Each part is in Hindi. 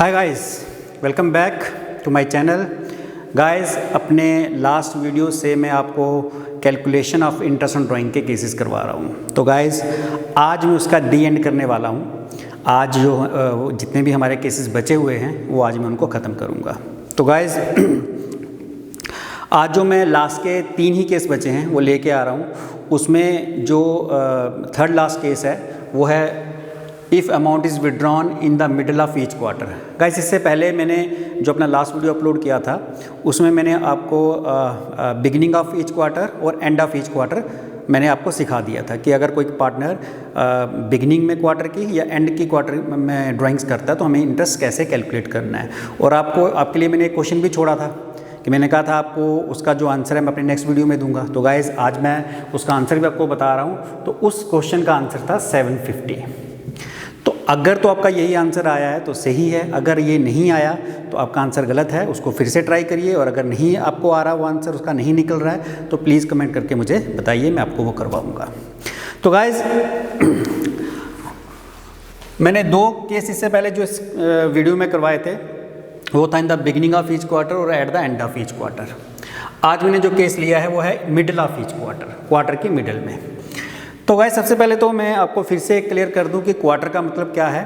Hi guys, welcome back to my channel. Guys, अपने लास्ट वीडियो से मैं आपको calculation of interest on drawing के केसेस करवा रहा हूँ। तो गाइस, आज मैं उसका डी एंड करने वाला हूँ। आज जो जितने भी हमारे केसेस बचे हुए हैं वो आज मैं उनको ख़त्म करूँगा। तो गाइस, आज जो मैं लास्ट के 3 ही केस बचे हैं वो लेके आ रहा हूँ। उसमें जो थर्ड लास्ट केस है वो है if amount is withdrawn in the middle of each quarter. Guys, इससे पहले मैंने जो अपना लास्ट वीडियो अपलोड किया था उसमें मैंने आपको बिगिनिंग ऑफ ईच क्वार्टर और एंड ऑफ ईच क्वार्टर मैंने आपको सिखा दिया था कि अगर कोई पार्टनर बिगिनिंग में क्वार्टर की या एंड की क्वार्टर में ड्राइंग्स करता है तो हमें इंटरेस्ट कैसे कैलकुलेट करना है। और आपके लिए मैंने एक क्वेश्चन भी छोड़ा था कि मैंने कहा था आपको उसका जो आंसर है मैं अपने नेक्स्ट वीडियो में दूंगा। तो गाइस, आज मैं उसका आंसर भी आपको बता रहा हूँ। तो उस क्वेश्चन का आंसर था 750। तो अगर तो आपका यही आंसर आया है तो सही है, अगर ये नहीं आया तो आपका आंसर गलत है, उसको फिर से ट्राई करिए। और अगर नहीं आपको आ रहा वो आंसर, उसका नहीं निकल रहा है तो प्लीज़ कमेंट करके मुझे बताइए, मैं आपको वो करवाऊँगा। तो गाइस, मैंने 2 केस इससे पहले जो इस वीडियो में करवाए थे वो था in the beginning of each quarter और at the end of each quarter. आज मैंने जो केस लिया है वो है middle of each quarter, quarter के मिडल में। तो गाइस, सबसे पहले तो मैं आपको फिर से क्लियर कर दूं कि क्वार्टर का मतलब क्या है।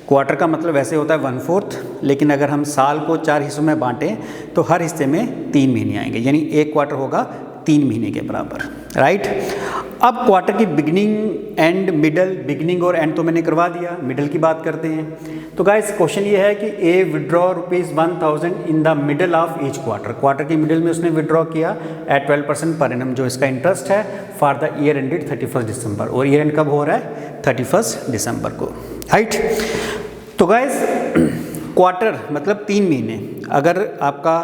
क्वार्टर का मतलब वैसे होता है 1/4, लेकिन अगर हम साल को 4 हिस्सों में बांटें तो हर हिस्से में 3 महीने आएंगे, यानी एक क्वार्टर होगा 3 महीने के बराबर, राइट। अब क्वार्टर की बिगिनिंग एंड मिडल, बिगिनिंग और एंड तो मैंने करवा दिया, मिडल की बात करते हैं। तो गाइस, क्वेश्चन ये है कि A withdraw ₹1000 in the middle of each quarter. Quarter की मिडल में उसने विड्रॉ किया एट 12% पर एनम, जो इसका इंटरेस्ट है फॉर द ईयर एंडेड 31 दिसंबर। और ईयर एंड कब हो रहा है? 31 दिसंबर को, राइट। तो गाइस, क्वार्टर मतलब 3 महीने। अगर आपका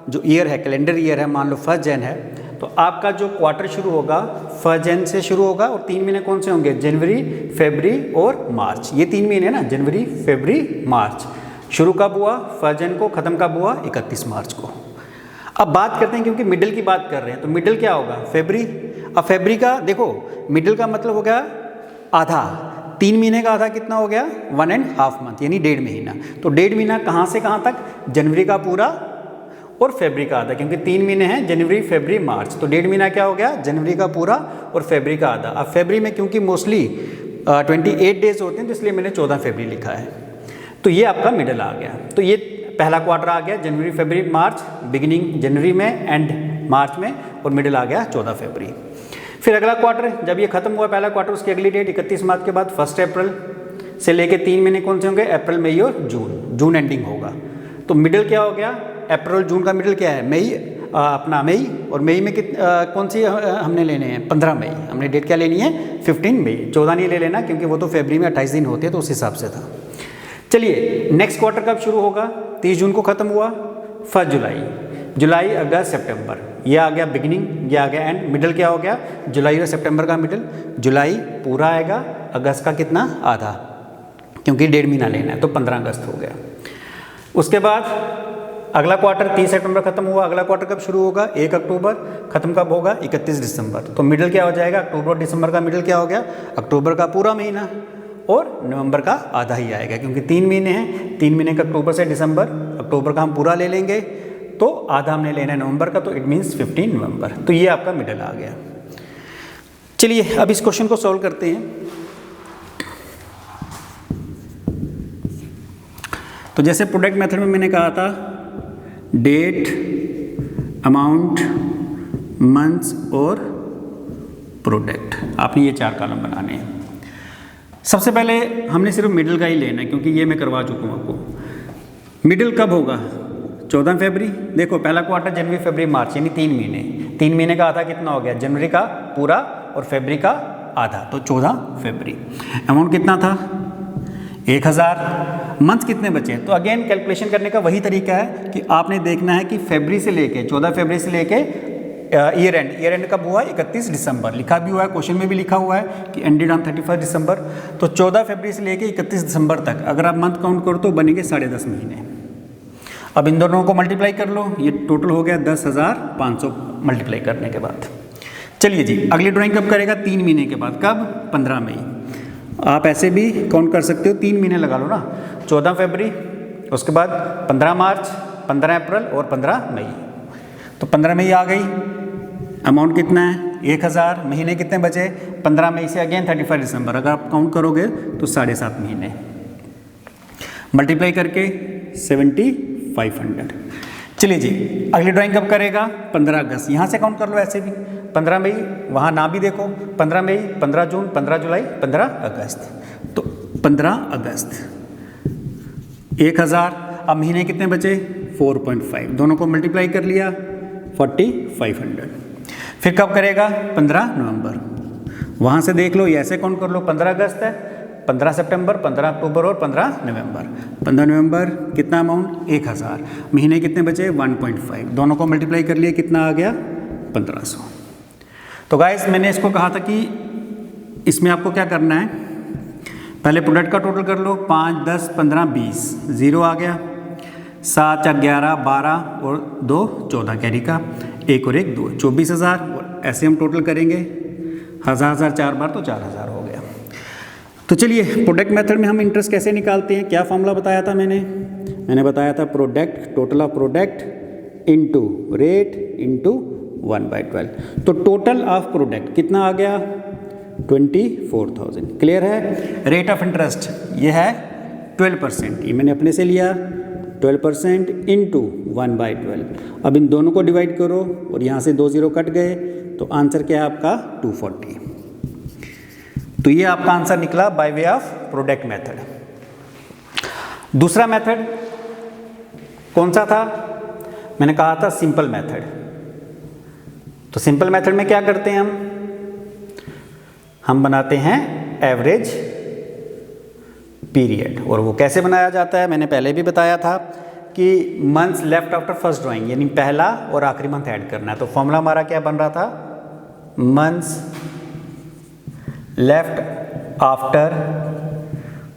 जो ईयर है, कैलेंडर ईयर है, मान लो 1 जन है, तो आपका जो क्वार्टर शुरू होगा 1 जन से शुरू होगा। और 3 महीने कौन से होंगे? जनवरी, फरवरी और मार्च। ये 3 महीने ना, जनवरी, फरवरी, मार्च। शुरू कब हुआ? 1 जन को। ख़त्म कब हुआ? 31 मार्च को। अब बात करते हैं, क्योंकि मिडल की बात कर रहे हैं तो मिडल क्या होगा? फरवरी। अब फरवरी का देखो, मिडल का मतलब हो गया आधा। 3 महीने का आधा कितना हो गया? 1.5 मंथ, यानी 1.5 महीना। तो 1.5 महीना कहाँ से कहाँ तक? जनवरी का पूरा और फरवरी का आधा, क्योंकि 3 महीने हैं, जनवरी, फरवरी, मार्च। तो 1.5 महीना क्या हो गया? जनवरी का पूरा और फरवरी का आधा। अब फरवरी में क्योंकि मोस्टली 28 डेज होते हैं तो इसलिए मैंने 14 फरवरी लिखा है। तो ये आपका मिडल आ गया। तो ये पहला क्वार्टर आ गया, जनवरी, फरवरी, मार्च। बिगिनिंग जनवरी में, एंड मार्च में, और मिडल आ गया 14 फरवरी। फिर अगला क्वार्टर, जब ये खत्म हुआ पहला क्वार्टर, उसकी अगली डेट 31 मार्च के बाद 1 अप्रैल से लेके 3 महीने कौन से होंगे? अप्रैल, मई और जून। जून एंडिंग होगा। तो मिडल क्या हो गया? अप्रैल, जून का मिडल क्या है? मई, अपना मई। और मई में कौन सी हमने लेने हैं? 15 मई। हमने डेट क्या लेनी है? 15 मई। 14 नहीं ले लेना, क्योंकि वो तो फरवरी में 28 दिन होते हैं, तो उस हिसाब से था। चलिए, नेक्स्ट क्वार्टर कब शुरू होगा? 30 जून को ख़त्म हुआ। 1 जुलाई, जुलाई, अगस्त, सितंबर। ये आ गया बिगिनिंग, ये आ गया एंड। मिडल क्या हो गया? जुलाई और सितंबर का मिडल। जुलाई पूरा आएगा, अगस्त का कितना? आधा, क्योंकि 1.5 महीना लेना है, तो 15 अगस्त हो गया। उसके बाद अगला क्वार्टर 30 सितंबर खत्म हुआ। अगला क्वार्टर कब शुरू होगा? 1 अक्टूबर। खत्म कब होगा? 31 दिसंबर। तो मिडल क्या हो जाएगा? अक्टूबर और दिसंबर का मिडल क्या हो गया? अक्टूबर का पूरा महीना और नवंबर का आधा ही आएगा, क्योंकि 3 महीने हैं। 3 महीने का अक्टूबर से दिसंबर, अक्टूबर का हम पूरा ले लेंगे तो आधा हमने लेना है नवंबर का, तो इट मीन्स 15 नवंबर। तो ये आपका मिडल आ गया। चलिए, अब इस क्वेश्चन को सॉल्व करते हैं। तो जैसे प्रोडक्ट मेथड में मैंने कहा था, डेट, अमाउंट, मंथ्स और प्रोडक्ट, आपने ये 4 कॉलम बनाने हैं। सबसे पहले हमने सिर्फ मिडल का ही लेना है, क्योंकि ये मैं करवा चुका हूँ आपको। मिडल कब होगा? 14 फरवरी। देखो, पहला क्वार्टर जनवरी, फरवरी, मार्च, यानी 3 महीने। 3 महीने का आधा कितना हो गया? जनवरी का पूरा और फरवरी का आधा, तो 14 फरवरी। अमाउंट कितना था? 1000। मंथ कितने बचे? तो अगेन कैलकुलेशन करने का वही तरीका है कि आपने देखना है कि फरवरी से लेके 14 फरवरी से लेके ईयर एंड। ईयर एंड कब हुआ? 31 दिसंबर। लिखा भी हुआ है, क्वेश्चन में भी लिखा हुआ है कि एंडेड ऑन 31 दिसंबर। तो 14 फरवरी से लेके 31 दिसंबर तक अगर आप मंथ काउंट करो तो बनेंगे 10.5 महीने। अब इन दोनों को मल्टीप्लाई कर लो, ये टोटल हो गया 10,500 मल्टीप्लाई करने के बाद। चलिए जी, अगली ड्राइंग कब करेगा? 3 महीने के बाद। कब? 15 मई। आप ऐसे भी काउंट कर सकते हो, 3 महीने लगा लो ना। 14 फरवरी उसके बाद 15 मार्च, 15 अप्रैल और 15 मई। तो 15 मई आ गई, अमाउंट कितना है 1000, महीने कितने बचे 15 मई से अगेन 31 दिसंबर, अगर आप काउंट करोगे तो 7.5 महीने, मल्टीप्लाई करके 7500। चलिए जी, अगली ड्राइंग कब करेगा 15 अगस्त, यहाँ से काउंट कर लो ऐसे भी, 15 मई वहाँ ना भी देखो, 15 मई, 15 जून, 15 जुलाई, 15 अगस्त। तो 15 अगस्त 1000, अब महीने कितने बचे 4.5, दोनों को मल्टीप्लाई कर लिया 4500। फिर कब करेगा 15 नवंबर, वहाँ से देख लो, ये ऐसे काउंट कर लो, 15 अगस्त है, 15 सितंबर, 15 अक्टूबर और 15 नवंबर। 15 नवंबर कितना अमाउंट 1000, महीने कितने बचे 1.5, दोनों को मल्टीप्लाई कर लिए कितना आ गया 1500। तो गाइस मैंने इसको कहा था कि इसमें आपको क्या करना है, पहले प्रोडक्ट का टोटल कर लो, 5, 10, 15, 20, 0 आ गया, 7, 4, 11, 12 और 2, 14 कैरी का, 1 और 1, 2, 24,000। ऐसे हम टोटल करेंगे 1000 4 बार तो 4000 हो गया। तो चलिए प्रोडक्ट मेथड में हम इंटरेस्ट कैसे निकालते हैं, क्या फॉर्मूला बताया था मैंने बताया था product, total of product into rate into 1/12। तो टोटल ऑफ प्रोडक्ट कितना आ गया 24,000। क्लियर है। रेट ऑफ इंटरेस्ट ये है 12%, ये मैंने अपने से लिया 12% इंटू 1/12। अब इन दोनों को डिवाइड करो और यहाँ से 2 0 कट गए, तो आंसर क्या है आपका 240। तो ये आपका आंसर निकला by way of product method. दूसरा मेथड कौन सा था, मैंने कहा था सिंपल मेथड। तो सिंपल मेथड में क्या करते हैं हम बनाते हैं एवरेज पीरियड। और वो कैसे बनाया जाता है मैंने पहले भी बताया था कि months left after first drawing, यानी पहला और आखिरी मंथ ऐड करना है। तो फॉर्मूला हमारा क्या बन रहा था, months left after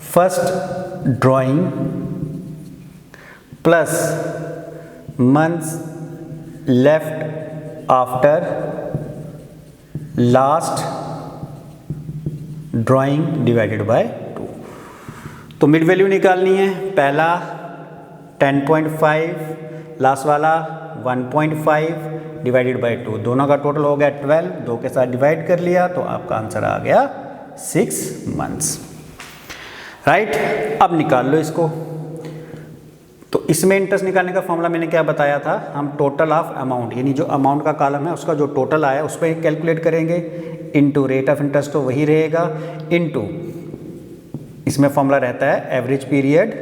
first drawing plus months left after last drawing divided by 2। तो मिड वैल्यू निकालनी है, पहला 10.5, लास्ट वाला 1.5 डिवाइडेड बाय 2, दोनों का टोटल हो गया 12, 2 के साथ डिवाइड कर लिया तो आपका आंसर आ गया 6 मंथ्स। राइट, अब निकाल लो इसको। तो इसमें इंटरेस्ट निकालने का फॉर्मूला मैंने क्या बताया था, हम टोटल ऑफ अमाउंट, यानी जो अमाउंट का कॉलम है उसका जो टोटल आया उस पर कैलकुलेट करेंगे, इनटू रेट ऑफ इंटरेस्ट तो वही रहेगा, इनटू इसमें फॉर्मूला रहता है एवरेज पीरियड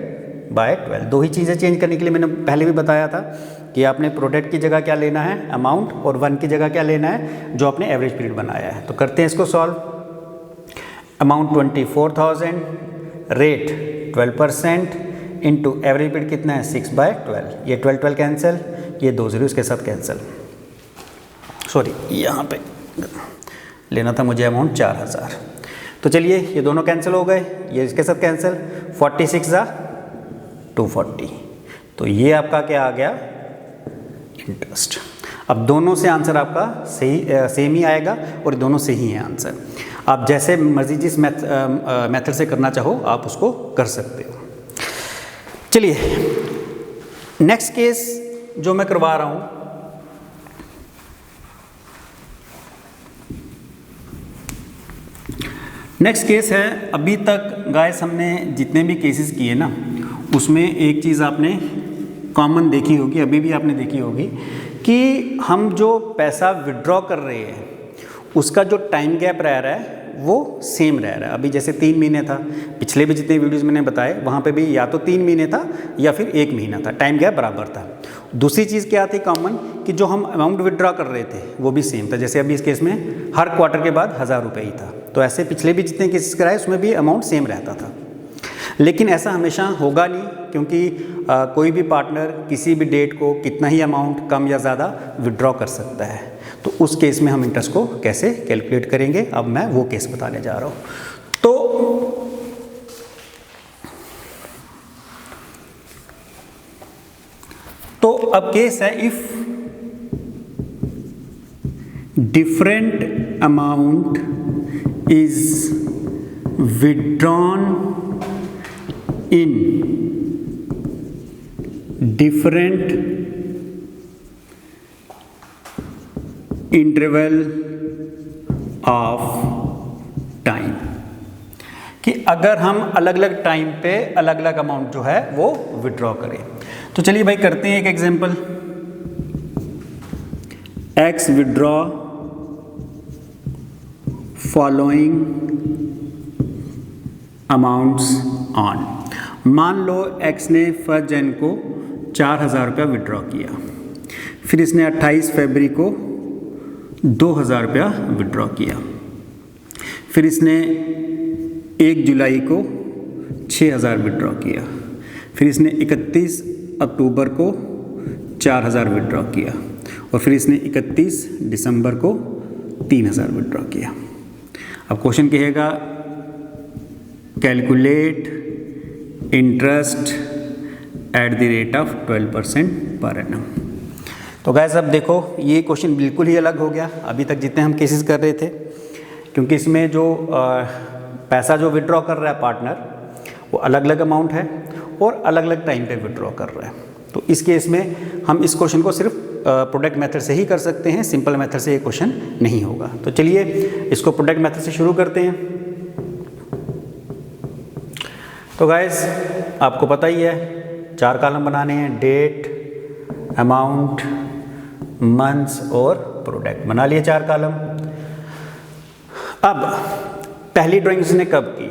बाय 12। दो ही चीज़ें चेंज करने के लिए मैंने पहले भी बताया था कि आपने प्रोडक्ट की जगह क्या लेना है अमाउंट, और 1 की जगह क्या लेना है जो आपने एवरेज पीरियड बनाया है। तो करते हैं इसको solve. Amount 24,000, rate 12% into average period कितना है 6/12। ये 12 कैंसिल, ये 2 0 इसके साथ कैंसिल, सॉरी यहाँ पे लेना था मुझे अमाउंट 4000। तो चलिए ये दोनों कैंसिल हो गए, ये इसके साथ कैंसिल, 46 × 240। तो ये आपका क्या आ गया इंटरेस्ट। अब दोनों से आंसर आपका सही सेम ही आएगा और दोनों सही है आंसर। आप जैसे मर्जी जिस मेथड से करना चाहो आप उसको कर सकते हो। चलिए नेक्स्ट केस जो मैं करवा रहा हूँ, नेक्स्ट केस है, अभी तक गाइस हमने जितने भी केसेस किए ना उसमें एक चीज़ आपने कॉमन देखी होगी, अभी भी आपने देखी होगी कि हम जो पैसा विड्रॉ कर रहे हैं उसका जो टाइम गैप रह रहा है वो सेम रह रहा है। अभी जैसे 3 महीने था, पिछले भी जितने वीडियोस मैंने बताए वहाँ पे भी या तो 3 महीने था या फिर 1 महीना था, टाइम गैप बराबर था। दूसरी चीज़ क्या थी कॉमन, कि जो हम अमाउंट विड्रॉ कर रहे थे वो भी सेम था। जैसे अभी इस केस में हर क्वार्टर के बाद 1000 रुपये ही था, तो ऐसे पिछले भी जितने केसेस कराए उसमें भी अमाउंट सेम रहता था। लेकिन ऐसा हमेशा होगा नहीं, क्योंकि कोई भी पार्टनर किसी भी डेट को कितना ही अमाउंट कम या ज़्यादा विड्रॉ कर सकता है। तो उस केस में हम इंटरेस्ट को कैसे कैलकुलेट करेंगे, अब मैं वो केस बताने जा रहा हूँ। तो अब केस है, if different amount is withdrawn in different interval of time, कि अगर हम अलग अलग टाइम पे अलग अलग अमाउंट जो है वो विड्रॉ करें। तो चलिए भाई करते हैं एक example. X withdraw following amounts on. मान लो एक्स ने 1 जन को 4,000 रुपया विड्रॉ किया, फिर इसने 28 फरवरी को 2,000 रुपया विड्रॉ किया, फिर इसने 1 जुलाई को 6,000 विड्रॉ किया, फिर इसने 31 अक्टूबर को 4,000 विड्रॉ किया और फिर इसने 31 दिसंबर को 3,000 विड्रॉ किया। अब क्वेश्चन कहेगा calculate interest at the rate of 12% per annum. तो गाइस अब देखो ये क्वेश्चन बिल्कुल ही अलग हो गया अभी तक जितने हम केसेस कर रहे थे, क्योंकि इसमें जो पैसा जो विड्रॉ कर रहा है पार्टनर वो अलग अलग अमाउंट है और अलग अलग टाइम पे विड्रॉ कर रहा है। तो इस केस में हम इस क्वेश्चन को सिर्फ प्रोडक्ट मेथड से ही कर सकते हैं, सिंपल मेथड से ये क्वेश्चन नहीं होगा। तो चलिए इसको प्रोडक्ट मेथड से शुरू करते हैं। तो गाइस आपको पता ही है 4 कॉलम बनाने हैं, डेट, अमाउंट, मंथ्स और प्रोडक्ट। बना लिए 4 कॉलम। अब पहली ड्राइंग उसने कब की?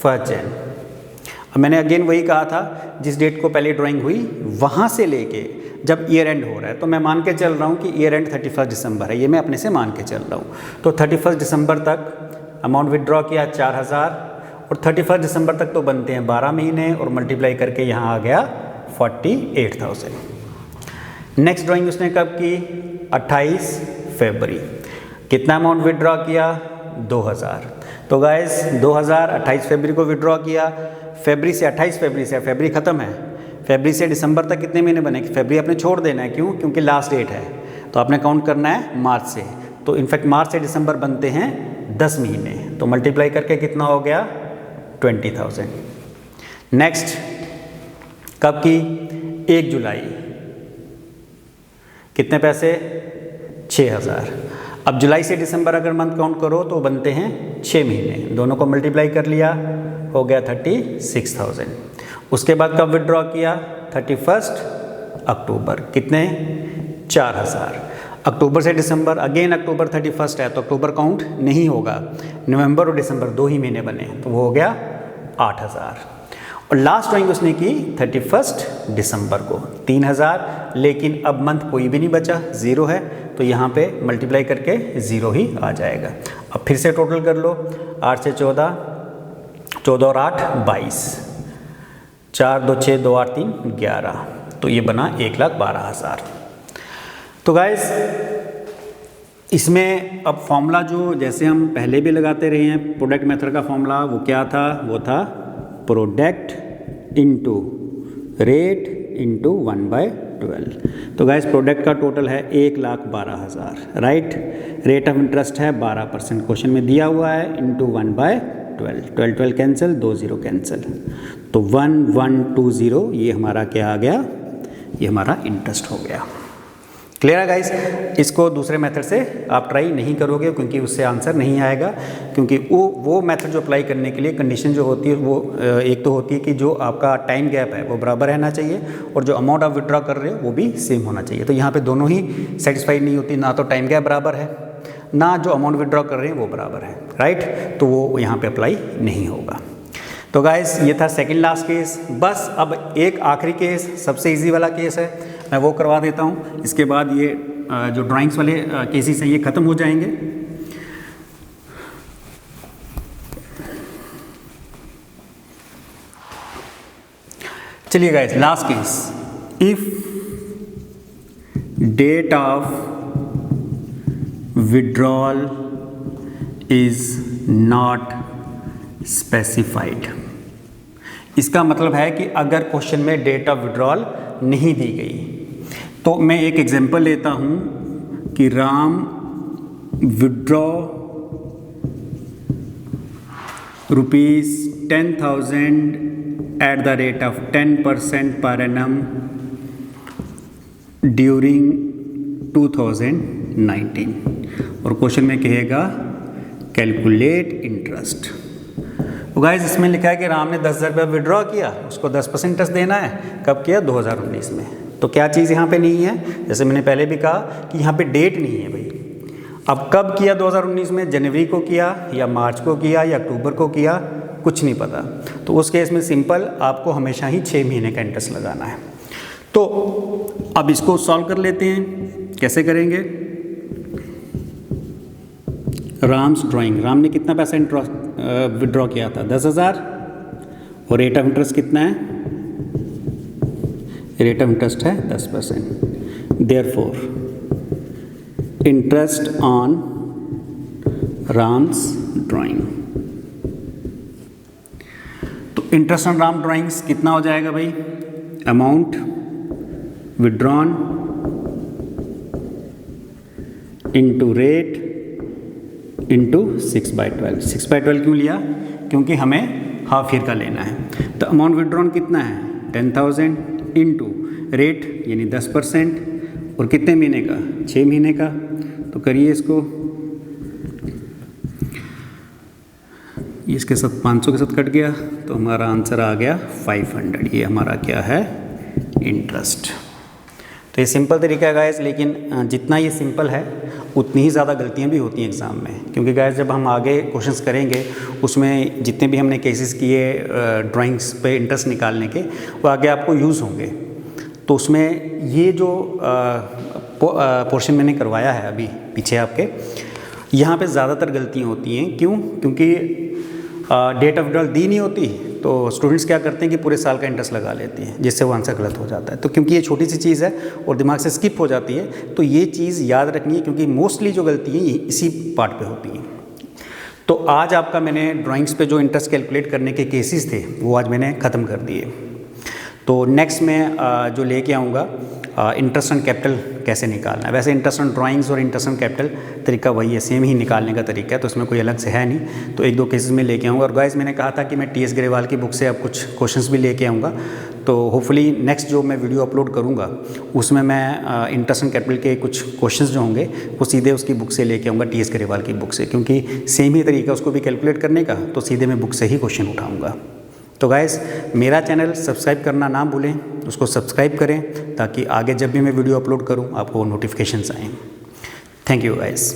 1 जन। अब मैंने अगेन वही कहा था, जिस डेट को पहली ड्राइंग हुई वहाँ से लेके जब ईयर एंड हो रहा है, तो मैं मान के चल रहा हूँ कि ईयर एंड 31 दिसंबर है, ये मैं अपने से मान के चल रहा हूँ। तो 31 दिसंबर तक अमाउंट विड्रॉ किया 4,000 और 31 दिसंबर तक तो बनते हैं 12 महीने और मल्टीप्लाई करके यहाँ आ गया 48,000। नेक्स्ट ड्राइंग उसने कब की? 28 फरवरी। कितना अमाउंट विड्रॉ किया? 2,000। तो गाइस 2,000 28 फरवरी को विड्रॉ किया। फरवरी से 28 फरवरी से फरवरी ख़त्म है, फरवरी से दिसंबर तक कितने महीने बने? फरवरी आपने छोड़ देना है, क्यों? क्योंकि लास्ट डेट है, तो आपने काउंट करना है मार्च से। तो इनफैक्ट मार्च से दिसंबर बनते हैं 10 महीने, तो मल्टीप्लाई करके कितना हो गया? 20,000। नेक्स्ट कब की? 1 जुलाई। कितने पैसे? 6,000। अब जुलाई से दिसंबर अगर मंथ काउंट करो तो बनते हैं 6 महीने, दोनों को मल्टीप्लाई कर लिया, हो गया 36,000। उसके बाद कब विड्रॉ किया? 31 अक्टूबर। कितने? 4,000। अक्टूबर से दिसंबर, अगेन अक्टूबर 31 है तो अक्टूबर काउंट नहीं होगा, नवंबर और दिसंबर 2 ही महीने बने, तो वो हो गया 8,000। और लास्ट ड्राइंग उसने की 31 दिसंबर को 3,000, लेकिन अब मंथ कोई भी नहीं बचा, 0 है, तो यहाँ पे मल्टीप्लाई करके 0 ही आ जाएगा। अब फिर से टोटल कर लो, 8 से 14, 14 और 8 22, 4 2 6 2 8 3 11, तो ये बना 1,12,000। तो गाइस इसमें अब फॉर्मूला जो जैसे हम पहले भी लगाते रहे हैं, प्रोडक्ट मेथड का फॉर्मूला वो क्या था? वो था प्रोडक्ट इंटू रेट इंटू 1/12। तो गाइस प्रोडक्ट का टोटल है 1,12,000, राइट। रेट ऑफ इंटरेस्ट है 12%, क्वेश्चन में दिया हुआ है, इंटू 1/12। 12 कैंसिल, 2 0 कैंसिल, तो 1,120 ये हमारा क्या आ गया? ये हमारा इंटरेस्ट हो गया। क्लियर है गाइस? इसको दूसरे मेथड से आप ट्राई नहीं करोगे क्योंकि उससे आंसर नहीं आएगा, क्योंकि वो मेथड जो अप्लाई करने के लिए कंडीशन जो होती है वो एक तो होती है कि जो आपका टाइम गैप है वो बराबर रहना चाहिए और जो अमाउंट आप विड्रॉ कर रहे हो वो भी सेम होना चाहिए। तो यहाँ पे दोनों ही सेटिस्फाइड नहीं होती, ना तो टाइम गैप बराबर है, ना जो अमाउंट विड्रॉ कर रहे हैं वो बराबर है, राइट। तो वो यहाँ पर अप्लाई नहीं होगा। तो गाइस ये था सेकंड लास्ट केस। बस अब एक आखिरी केस, सबसे इजी वाला केस है, मैं वो करवा देता हूँ। इसके बाद ये जो ड्राइंग्स वाले केसेस हैं ये ख़त्म हो जाएंगे। चलिए guys last case, if date of withdrawal is not specified. इसका मतलब है कि अगर क्वेश्चन में डेट ऑफ विड्रॉल नहीं दी गई, तो मैं एक एग्जांपल लेता हूं कि Ram withdraw ₹10,000 at the rate of 10% per annum during 2019 और क्वेश्चन में कहेगा कैलकुलेट इंटरेस्ट। तो गाइस इसमें लिखा है कि राम ने 10,000 रुपये विड्रॉ किया, उसको 10% इंटरेस्ट देना है। कब किया? 2019 में। तो क्या चीज़ यहाँ पे नहीं है? जैसे मैंने पहले भी कहा कि यहाँ पे डेट नहीं है भाई। अब कब किया 2019 में? जनवरी को किया या मार्च को किया या अक्टूबर को किया, कुछ नहीं पता। तो उस केस में सिंपल आपको हमेशा ही 6 महीने का इंटरेस्ट लगाना है। तो अब इसको सॉल्व कर लेते हैं। कैसे करेंगे? राम्स ड्राइंग, राम ने कितना पैसा विड्रॉ किया था? 10,000 और रेट ऑफ इंटरेस्ट कितना है? रेट ऑफ इंटरेस्ट है 10%। Therefore interest on Ram's drawing, तो इंटरेस्ट ऑन राम ड्राइंग्स कितना हो जाएगा भाई? Amount withdrawn into rate into 6/12। 6/12 क्यों लिया? क्योंकि हमें हाफ ईयर का लेना है। तो अमाउंट विड्रॉन कितना है? 10,000 इंटू रेट यानी 10% और कितने महीने का? 6 महीने का। तो करिए इसको, इसके साथ 500 के साथ कट गया तो हमारा आंसर आ गया 500। ये हमारा क्या है? इंटरेस्ट। तो ये सिंपल तरीका है गाइस, लेकिन जितना ये सिंपल है उतनी ही ज़्यादा गलतियाँ भी होती हैं एग्ज़ाम में। क्योंकि गाइस जब हम आगे क्वेश्चंस करेंगे उसमें जितने भी हमने केसेस किए ड्राइंग्स पे इंटरेस्ट निकालने के, वो आगे आपको यूज़ होंगे। तो उसमें ये जो पोर्शन मैंने करवाया है अभी पीछे आपके, यहाँ पे ज़्यादातर गलतियाँ होती हैं। क्यों? क्योंकि डेट ऑफ विड्रॉल दी नहीं होती, तो स्टूडेंट्स क्या करते हैं कि पूरे साल का इंटरेस्ट लगा लेते हैं, जिससे वो आंसर गलत हो जाता है। तो क्योंकि ये छोटी सी चीज़ है और दिमाग से स्किप हो जाती है, तो ये चीज़ याद रखनी है, क्योंकि मोस्टली जो गलती है इसी पार्ट पे होती हैं। तो आज आपका मैंने ड्राइंग्स पे जो इंटरेस्ट कैलकुलेट करने के केसेस थे वो आज मैंने ख़त्म कर दिए। तो नेक्स्ट में जो लेके आऊँगा इंटरेस्ट ऑन कैपिटल कैसे निकालना है। वैसे इंटरेस्ट ऑन ड्राइंग्स और इंटरेस्ट ऑन कैपिटल तरीका वही है, सेम ही निकालने का तरीका है, तो इसमें कोई अलग से है नहीं। तो 1-2 केसेस में लेके आऊँगा। और गाइस मैंने कहा था कि मैं टीएस ग्रेवाल की बुक से अब कुछ क्वेश्चंस भी लेके आऊँगा। तो होपफुली नेक्स्ट जो मैं वीडियो अपलोड करूँगा उसमें मैं इंटरेस्ट ऑन कैपिटल के कुछ क्वेश्चंस जो होंगे वो सीधे उसकी बुक से लेके आऊँगा, टीएस ग्रेवाल की बुक से, क्योंकि सेम ही तरीका उसको भी कैलकुलेट करने का, तो सीधे मैं बुक से ही क्वेश्चन उठाऊँगा। तो गाइस मेरा चैनल सब्सक्राइब करना ना भूलें, उसको सब्सक्राइब करें ताकि आगे जब भी मैं वीडियो अपलोड करूं आपको नोटिफिकेशंस आएँ। Thank you guys.